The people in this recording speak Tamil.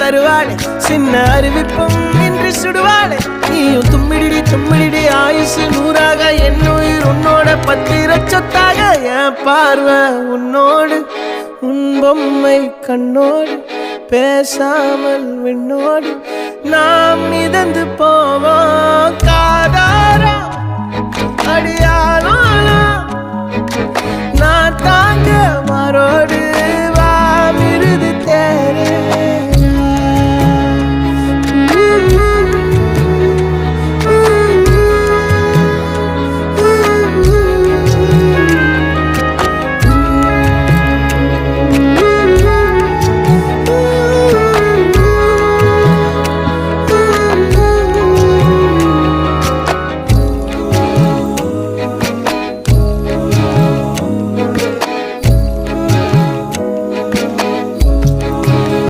தருவாளே சின்ன அறிவிப்பும் இன்று சுடுவாளே நீயும் தும்மிடி ஆயுசு நூறாக என் உயிர் உன்னோட பத்திர சொத்தாக என் பார்வை உன்னோடு உன் பொம்மை கண்ணோடு பேசாமல் விண்ணோடு நாம் மிதந்து போவோம் காதாரா அடியாலும்